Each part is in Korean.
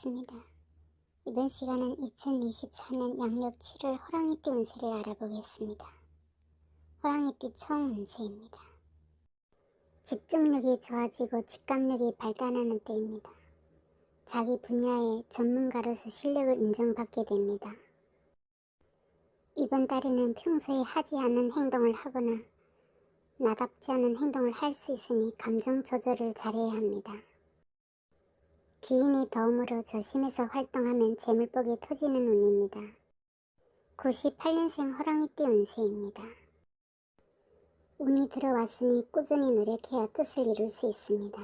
반갑습니다. 이번 시간은 2024년 양력 7월 호랑이띠 운세를 알아보겠습니다. 호랑이띠 총 운세입니다. 집중력이 좋아지고 직감력이 발달하는 때입니다. 자기 분야의 전문가로서 실력을 인정받게 됩니다. 이번 달에는 평소에 하지 않는 행동을 하거나 나답지 않은 행동을 할 수 있으니 감정 조절을 잘해야 합니다. 기운이 더움으로 조심해서 활동하면 재물복이 터지는 운입니다. 98년생 호랑이띠 운세입니다. 운이 들어왔으니 꾸준히 노력해야 뜻을 이룰 수 있습니다.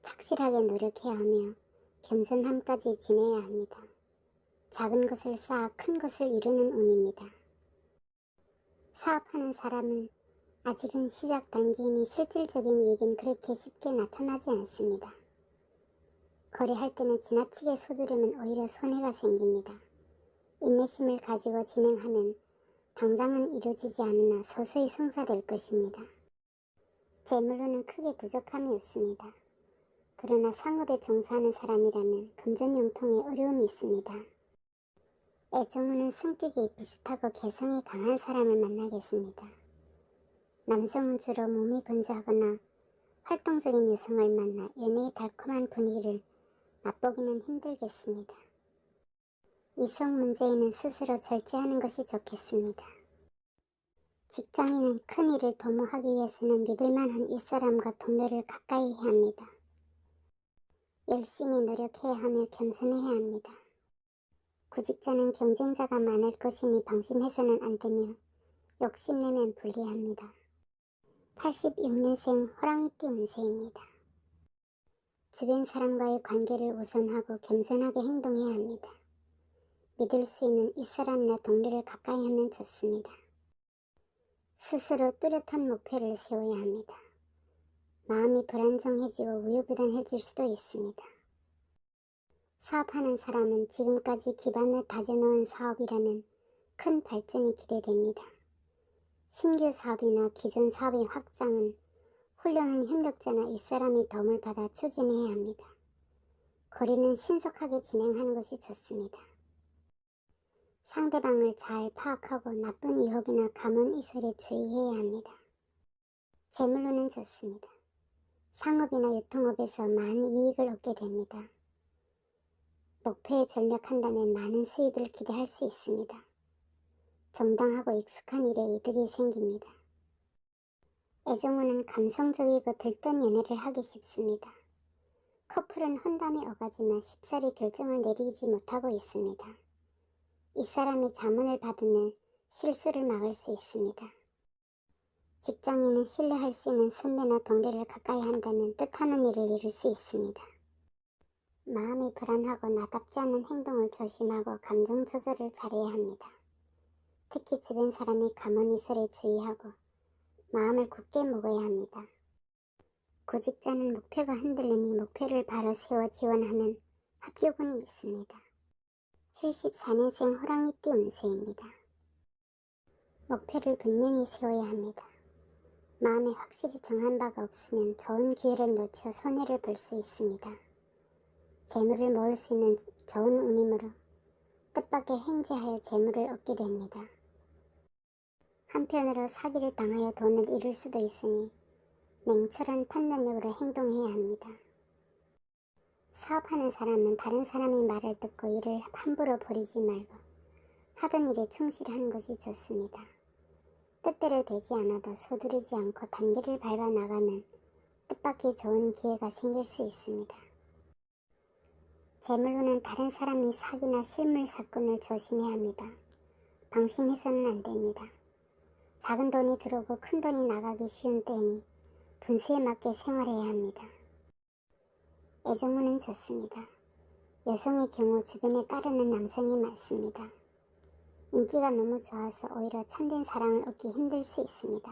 착실하게 노력해야 하며 겸손함까지 지내야 합니다. 작은 것을 쌓아 큰 것을 이루는 운입니다. 사업하는 사람은 아직은 시작 단계이니 실질적인 이익은 그렇게 쉽게 나타나지 않습니다. 거래할 때는 지나치게 서두르면 오히려 손해가 생깁니다. 인내심을 가지고 진행하면 당장은 이루어지지 않으나 서서히 성사될 것입니다. 재물로는 크게 부족함이 없습니다. 그러나 상업에 종사하는 사람이라면 금전용통에 어려움이 있습니다. 애정운은 성격이 비슷하고 개성이 강한 사람을 만나겠습니다. 남성은 주로 몸이 건조하거나 활동적인 여성을 만나 연애의 달콤한 분위기를 맛보기는 힘들겠습니다. 이성 문제에는 스스로 절제하는 것이 좋겠습니다. 직장인은 큰 일을 도모하기 위해서는 믿을만한 윗사람과 동료를 가까이 해야 합니다. 열심히 노력해야 하며 겸손해야 합니다. 구직자는 경쟁자가 많을 것이니 방심해서는 안되며 욕심내면 불리합니다. 86년생 호랑이띠 운세입니다. 주변 사람과의 관계를 우선하고 겸손하게 행동해야 합니다. 믿을 수 있는 윗사람이나 동료를 가까이 하면 좋습니다. 스스로 뚜렷한 목표를 세워야 합니다. 마음이 불안정해지고 우유부단해질 수도 있습니다. 사업하는 사람은 지금까지 기반을 다져놓은 사업이라면 큰 발전이 기대됩니다. 신규 사업이나 기존 사업의 확장은 훌륭한 협력자나 윗사람의 도움을 받아 추진해야 합니다. 거래는 신속하게 진행하는 것이 좋습니다. 상대방을 잘 파악하고 나쁜 유혹이나 감언이설에 주의해야 합니다. 재물로는 좋습니다. 상업이나 유통업에서 많은 이익을 얻게 됩니다. 목표에 전력한다면 많은 수입을 기대할 수 있습니다. 정당하고 익숙한 일에 이득이 생깁니다. 애정운은 감성적이고 들뜬 연애를 하기 쉽습니다. 커플은 혼담이 오가지만 쉽사리 결정을 내리지 못하고 있습니다. 윗사람이 자문을 받으면 실수를 막을 수 있습니다. 직장인은 신뢰할 수 있는 선배나 동료를 가까이 한다면 뜻하는 일을 이룰 수 있습니다. 마음이 불안하고 나답지 않은 행동을 조심하고 감정 조절을 잘해야 합니다. 특히 주변 사람이 감언이설에 주의하고 마음을 굳게 먹어야 합니다. 구직자는 목표가 흔들리니 목표를 바로 세워 지원하면 합격운이 있습니다. 74년생 호랑이띠 운세입니다. 목표를 분명히 세워야 합니다. 마음에 확실히 정한 바가 없으면 좋은 기회를 놓쳐 손해를 볼 수 있습니다. 재물을 모을 수 있는 좋은 운이므로 뜻밖의 행제하여 재물을 얻게 됩니다. 한편으로 사기를 당하여 돈을 잃을 수도 있으니 냉철한 판단력으로 행동해야 합니다. 사업하는 사람은 다른 사람의 말을 듣고 일을 함부로 버리지 말고 하던 일에 충실하는 것이 좋습니다. 뜻대로 되지 않아도 서두르지 않고 단계를 밟아 나가면 뜻밖의 좋은 기회가 생길 수 있습니다. 재물로는 다른 사람의 사기나 실물 사건을 조심해야 합니다. 방심해서는 안됩니다. 작은 돈이 들어오고 큰 돈이 나가기 쉬운 때니 분수에 맞게 생활해야 합니다. 애정운은 좋습니다. 여성의 경우 주변에 따르는 남성이 많습니다. 인기가 너무 좋아서 오히려 참된 사랑을 얻기 힘들 수 있습니다.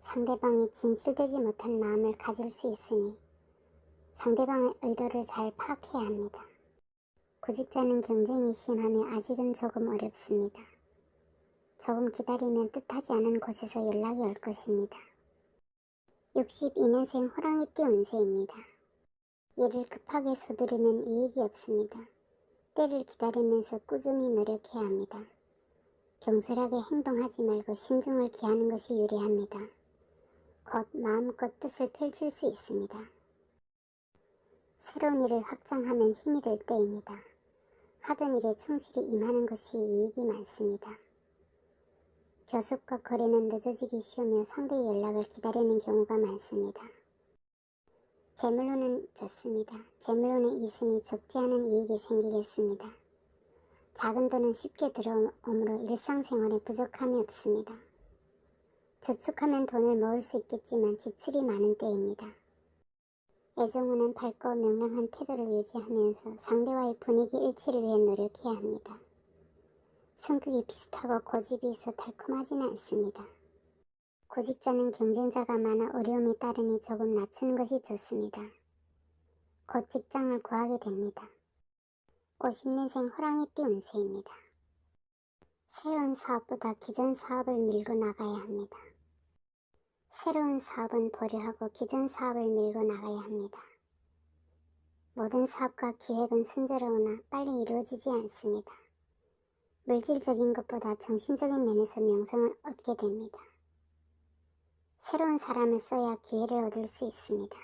상대방이 진실되지 못한 마음을 가질 수 있으니 상대방의 의도를 잘 파악해야 합니다. 구직자는 경쟁이 심하며 아직은 조금 어렵습니다. 조금 기다리면 뜻하지 않은 곳에서 연락이 올 것입니다. 62년생 호랑이띠 운세입니다. 일을 급하게 서두르면 이익이 없습니다. 때를 기다리면서 꾸준히 노력해야 합니다. 경솔하게 행동하지 말고 신중을 기하는 것이 유리합니다. 곧 마음껏 뜻을 펼칠 수 있습니다. 새로운 일을 확장하면 힘이 될 때입니다. 하던 일에 충실히 임하는 것이 이익이 많습니다. 교섭과 거래는 늦어지기 쉬우며 상대의 연락을 기다리는 경우가 많습니다. 재물로는 좋습니다. 재물로는 이순이 적지 않은 이익이 생기겠습니다. 작은 돈은 쉽게 들어오므로 일상생활에 부족함이 없습니다. 저축하면 돈을 모을 수 있겠지만 지출이 많은 때입니다. 애정운은 밝고 명랑한 태도를 유지하면서 상대와의 분위기 일치를 위해 노력해야 합니다. 성격이 비슷하고 고집이 있어 달콤하지는 않습니다. 구직자는 경쟁자가 많아 어려움이 따르니 조금 낮추는 것이 좋습니다. 곧 직장을 구하게 됩니다. 50년생 호랑이띠 운세입니다. 새로운 사업보다 기존 사업을 밀고 나가야 합니다. 새로운 사업은 보류하고 기존 사업을 밀고 나가야 합니다. 모든 사업과 기획은 순조로우나 빨리 이루어지지 않습니다. 물질적인 것보다 정신적인 면에서 명성을 얻게 됩니다. 새로운 사람을 써야 기회를 얻을 수 있습니다.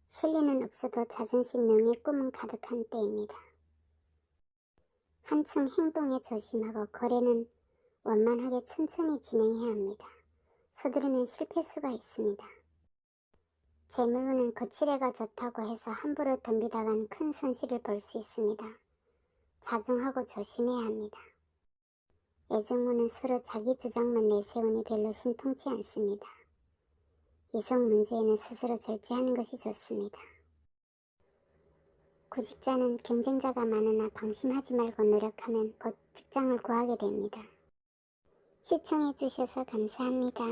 실리는 없어도 자존심, 명예, 꿈은 가득한 때입니다. 한층 행동에 조심하고 거래는 원만하게 천천히 진행해야 합니다. 서두르면 실패수가 있습니다. 재물운은 거칠애가 좋다고 해서 함부로 덤비다간 큰 손실을 볼 수 있습니다. 자중하고 조심해야 합니다. 애정운은 서로 자기 주장만 내세우니 별로 신통치 않습니다. 이성 문제에는 스스로 절제하는 것이 좋습니다. 구직자는 경쟁자가 많으나 방심하지 말고 노력하면 곧 직장을 구하게 됩니다. 시청해주셔서 감사합니다.